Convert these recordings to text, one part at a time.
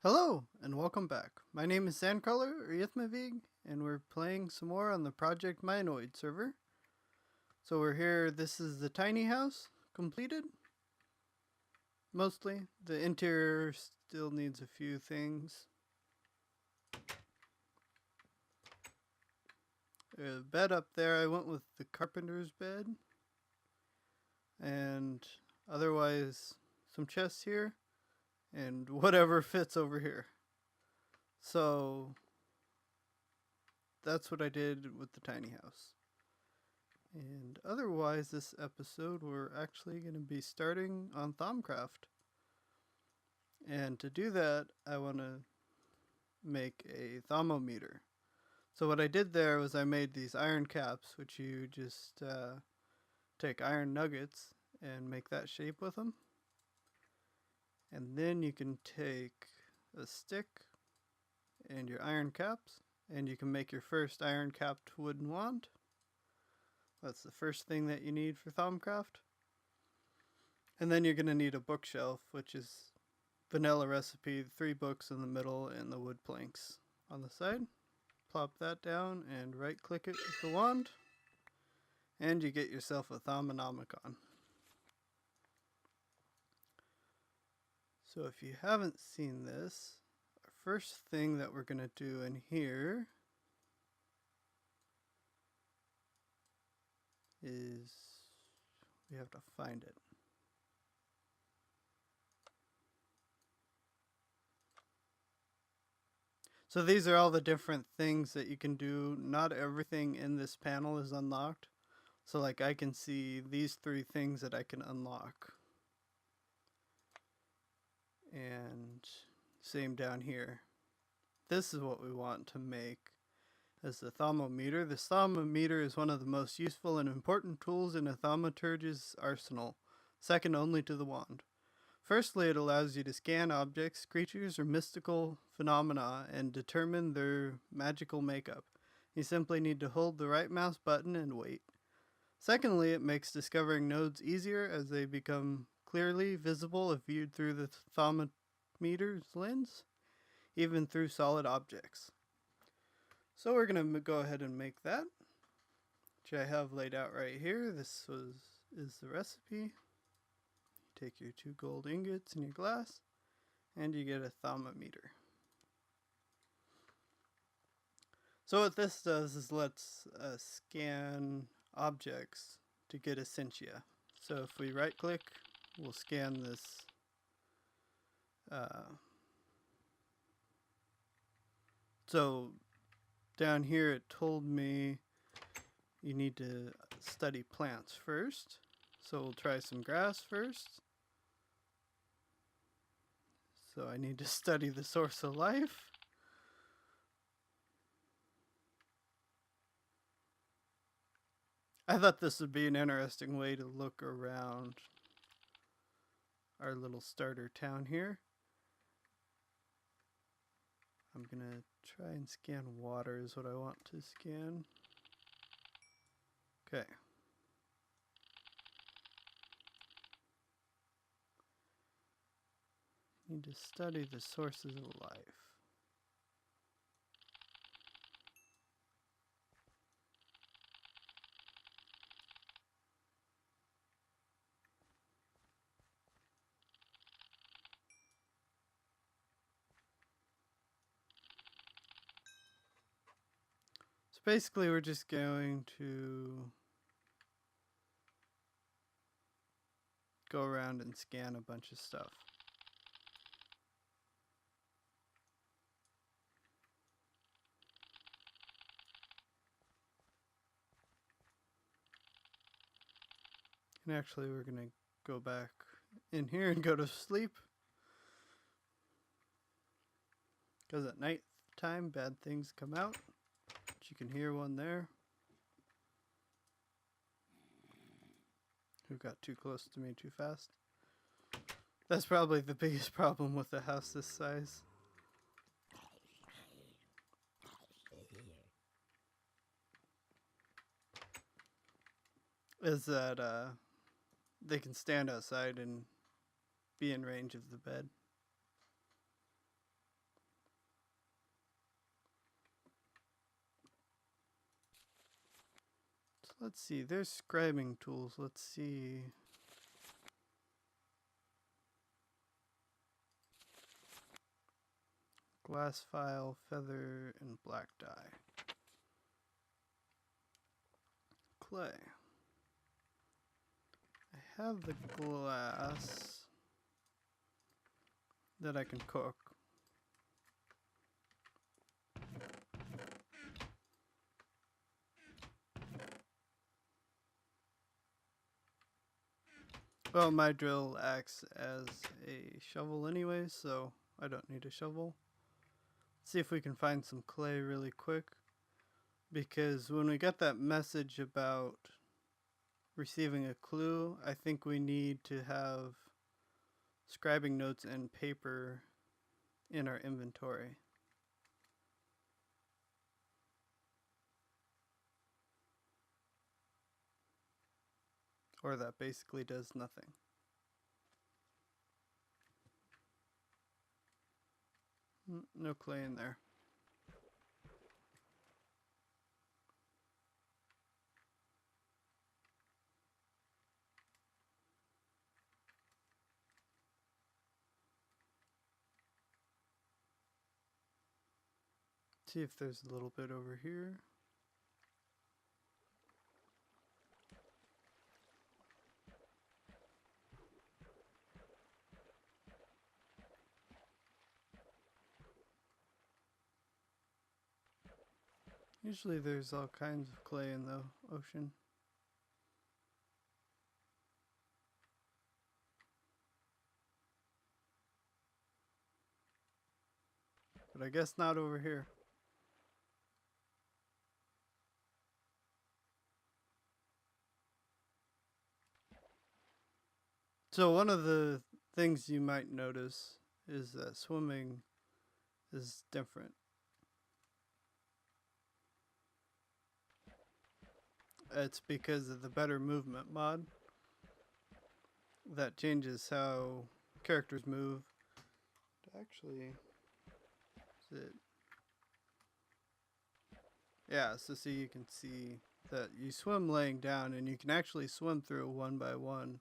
Hello, and welcome back. My name is Sandcrawler, or Yithmavig, and we're playing some more on the Project Mineoid server. So we're here, this is the tiny house, completed. Mostly. The interior still needs a few things. Bed up there, I went with the carpenter's bed. And otherwise, some chests here, and whatever fits over here. So that's what I did with the tiny house. And otherwise, this episode, we're actually going to be starting on Thaumcraft. And to do that, I want to make a Thaumometer. So what I did there was I made these iron caps, which you just take iron nuggets and make that shape with them. And then you can take a stick and your iron caps, and you can make your first iron capped wooden wand. That's the first thing that you need for Thaumcraft. And then you're going to need a bookshelf, which is vanilla recipe, 3 books in the middle and the wood planks on the side. Plop that down and right click it with the wand, and you get yourself a Thaumonomicon. So if you haven't seen this, our first thing that we're going to do in here is we have to find it. So these are all the different things that you can do. Not everything in this panel is unlocked. So like I can see these 3 things that I can unlock. And same down here. This is what we want to make as the Thaumometer. The Thaumometer is one of the most useful and important tools in a thaumaturge's arsenal, second only to the wand. Firstly, it allows you to scan objects, creatures, or mystical phenomena and determine their magical makeup. You simply need to hold the right mouse button and wait. Secondly, it makes discovering nodes easier as they become clearly visible if viewed through the Thaumometer's lens, even through solid objects. So we're going to go ahead and make that, which I have laid out right here. This is the recipe. Take your 2 gold ingots and your glass, and you get a Thaumometer. So what this does is lets scan objects to get essentia. So if we right click, we'll scan this so down here it told me you need to study plants first. So we'll try some grass first. So I need to study the source of life. I thought this would be an interesting way to look around our little starter town here. I'm gonna try and scan water is what I want to scan. Okay. Need to study the sources of life. So basically we're just going to go around and scan a bunch of stuff. And actually we're going to go back in here and go to sleep. Because at night time bad things come out. But you can hear one there. Who got too close to me too fast. That's probably the biggest problem with a house this size. Is that they can stand outside and be in range of the bed. Let's see, there's scribing tools. Let's see. Glass file, feather, and black dye. Clay. I have the glass that I can cook. Well, my drill acts as a shovel anyway, so I don't need a shovel. Let's see if we can find some clay really quick. Because when we got that message about receiving a clue, I think we need to have scribing notes and paper in our inventory. Or that basically does nothing. No clay in there. See if there's a little bit over here. Usually there's all kinds of clay in the ocean. But I guess not over here. So one of the things you might notice is that swimming is different. It's because of the better movement mod that changes how characters move. Actually, is it? Yeah, so see, you can see that you swim laying down and you can actually swim through one by one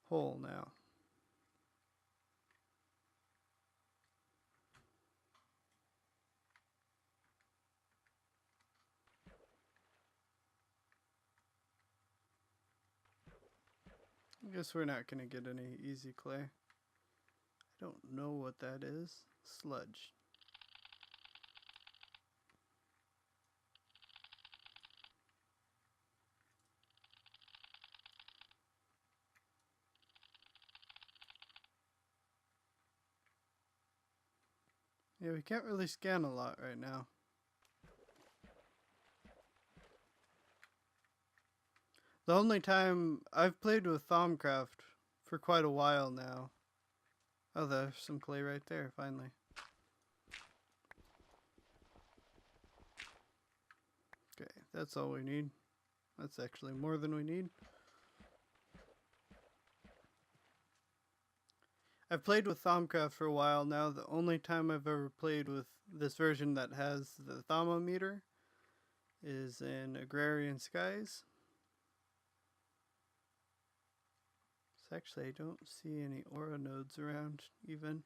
hole now. I guess we're not going to get any easy clay. I don't know what that is. Sludge. Yeah, we can't really scan a lot right now. The only time I've played with Thaumcraft for quite a while now. Oh, there's some clay right there, finally. Okay, that's all we need. That's actually more than we need. I've played with Thaumcraft for a while now. The only time I've ever played with this version that has the Thaumometer is in Agrarian Skies. So actually, I don't see any aura nodes around even.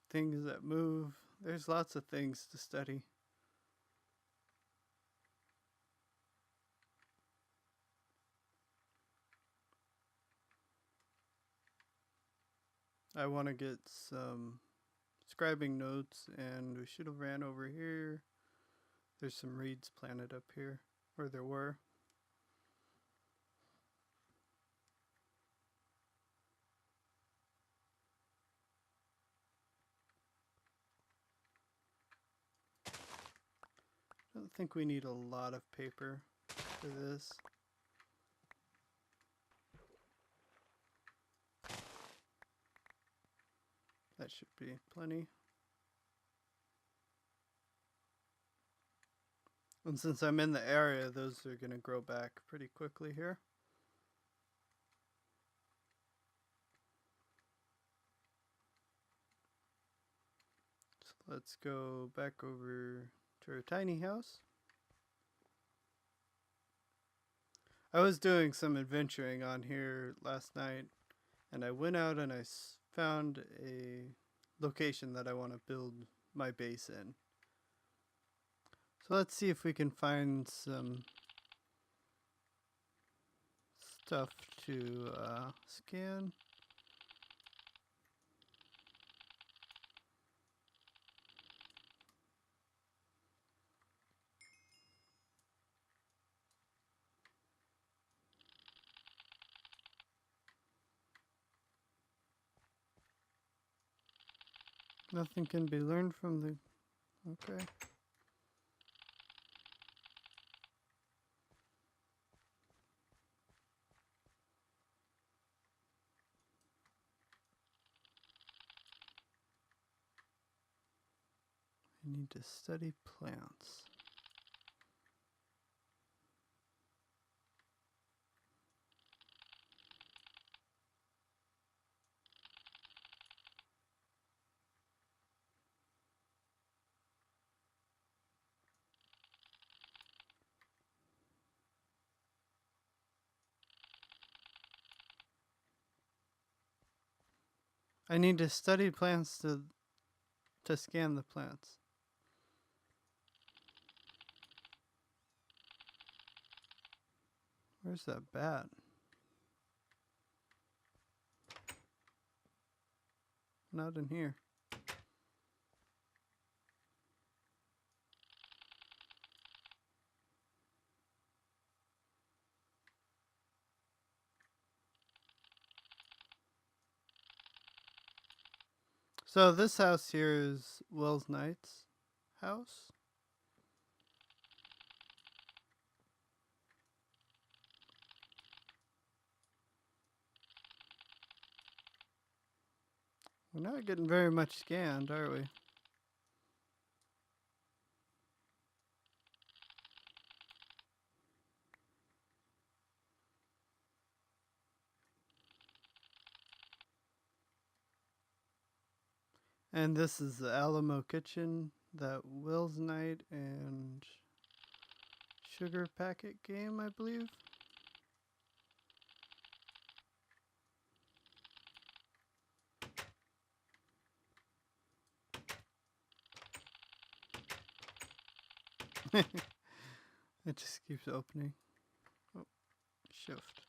Things that move. There's lots of things to study. I want to get some scribing notes, and we should have ran over here. There's some reeds planted up here, or there were. I don't think we need a lot of paper for this. That should be plenty. And since I'm in the area, those are going to grow back pretty quickly here. let's go back over to our tiny house. I was doing some adventuring on here last night, and I went out and I found a location that I want to build my base in. So let's see if we can find some stuff to scan. Nothing can be learned from the... Okay. I need to study plants. I need to study plants to scan the plants. Where's that bat? Not in here. So this house here is Wells Knight's house. We're not getting very much scanned, are we? And this is the Alamo Kitchen that Wells Knight and Sugar Packet game, I believe. It just keeps opening. Oh, shift.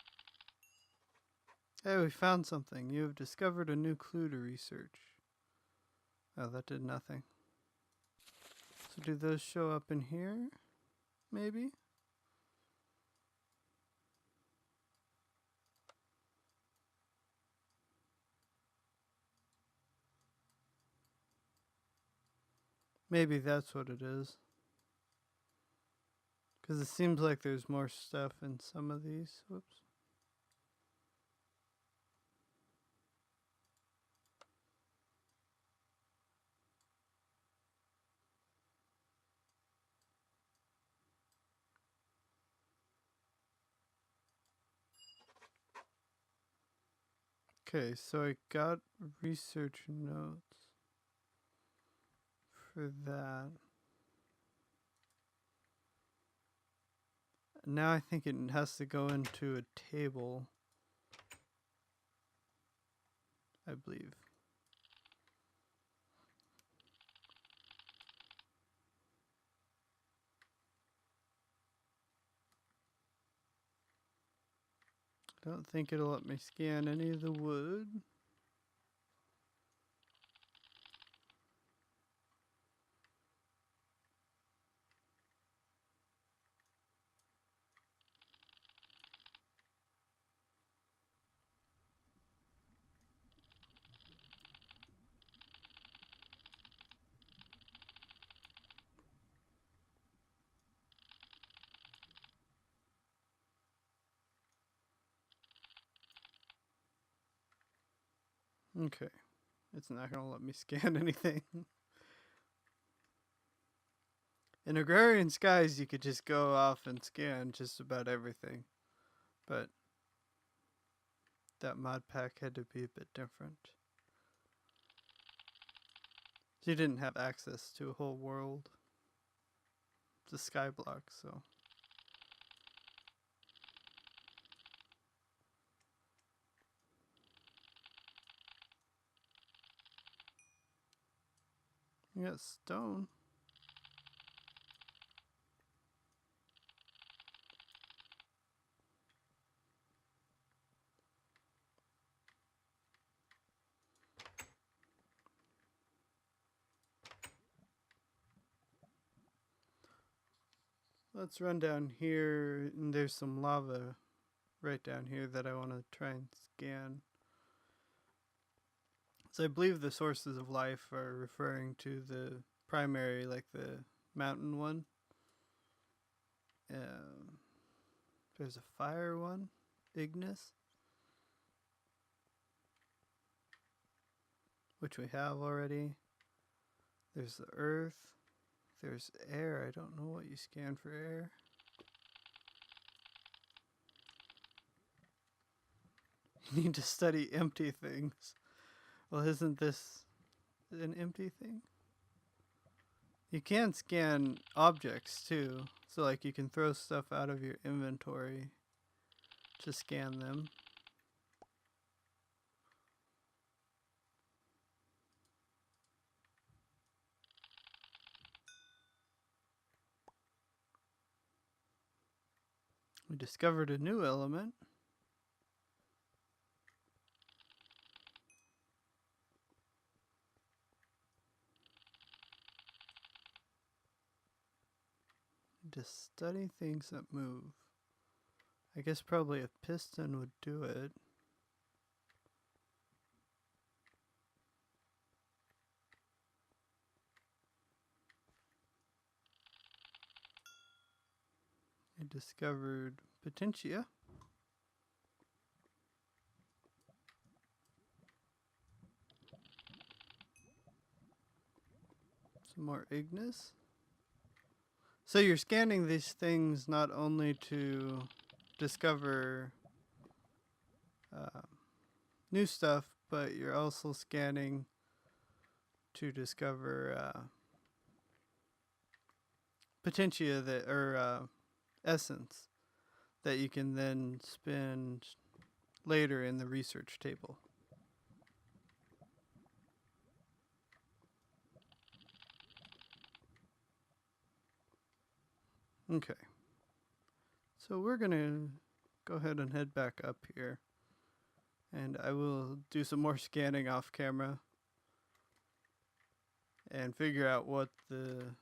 Hey, we found something. You have discovered a new clue to research. Oh, that did nothing. So do those show up in here? Maybe? Maybe that's what it is. Because it seems like there's more stuff in some of these. Whoops. Okay, so I got research notes for that. Now I think it has to go into a table, I believe. I don't think it'll let me scan any of the wood. Okay, it's not gonna let me scan anything. In Agrarian Skies, you could just go off and scan just about everything, but that mod pack had to be a bit different. So you didn't have access to a whole world. It's a sky block, so. You got stone. Let's run down here, and there's some lava right down here that I want to try and scan. So I believe the sources of life are referring to the primary, like the mountain one. There's a fire one, ignis, which we have already. There's the earth. There's air. I don't know what you scan for air. You need to study empty things. Well, isn't this an empty thing? You can scan objects too. So like you can throw stuff out of your inventory to scan them. We discovered a new element. Just study things that move. I guess probably a piston would do it. I discovered potentia. Some more ignis. So you're scanning these things not only to discover new stuff, but you're also scanning to discover potentia that, or essence that you can then spend later in the research table. Okay. So we're going to go ahead and head back up here. And I will do some more scanning off camera and figure out what the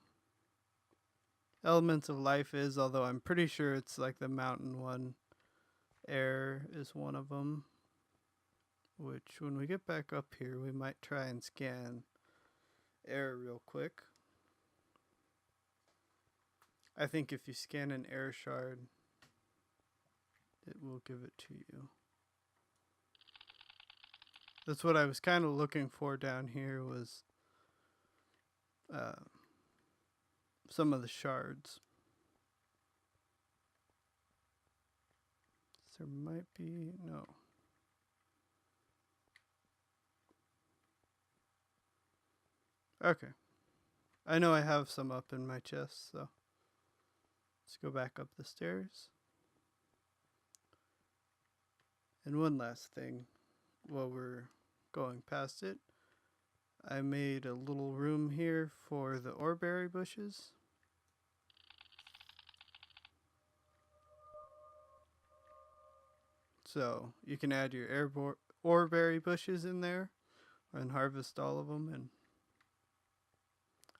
elements of life is, although I'm pretty sure it's like the mountain one. Air is one of them, which when we get back up here, we might try and scan air real quick. I think if you scan an air shard, it will give it to you. That's what I was kind of looking for down here, was some of the shards. There might be, no. Okay. I know I have some up in my chest, so let's go back up the stairs. And one last thing while we're going past it. I made a little room here for the oreberry bushes. So you can add your oreberry bushes in there and harvest all of them. And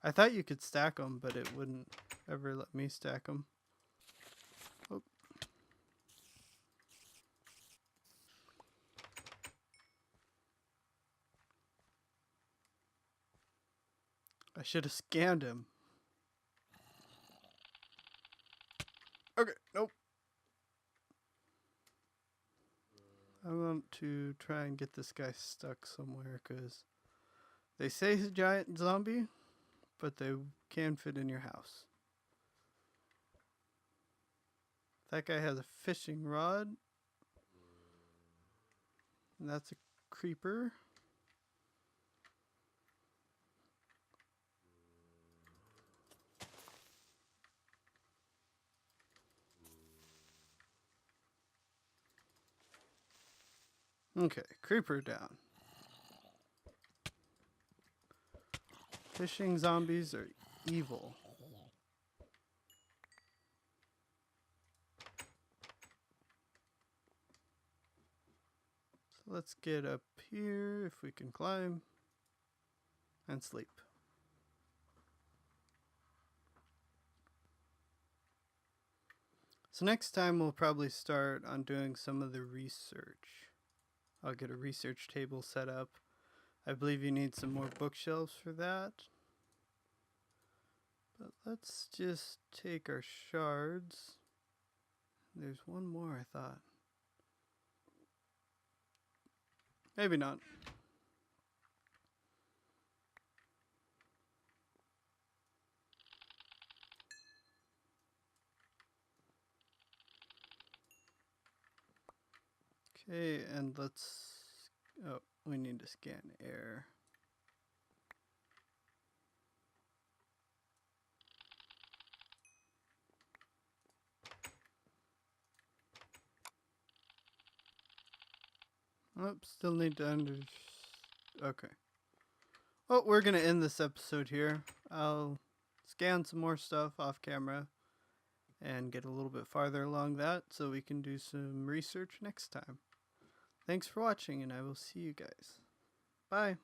I thought you could stack them, but it wouldn't ever let me stack them. Oh. I should have scanned him. Okay, nope. I want to try and get this guy stuck somewhere, because they say he's a giant zombie, but they can fit in your house. That guy has a fishing rod. And that's a creeper. Okay, creeper down. Fishing zombies are evil. So let's get up here if we can climb and sleep. So next time we'll probably start on doing some of the research. I'll get a research table set up. I believe you need some more bookshelves for that. But let's just take our shards. There's one more, I thought. Maybe not. Okay, and let's... Oh, we need to scan air. Oh, still need to Okay. Well, we're going to end this episode here. I'll scan some more stuff off camera and get a little bit farther along that so we can do some research next time. Thanks for watching, and I will see you guys. Bye.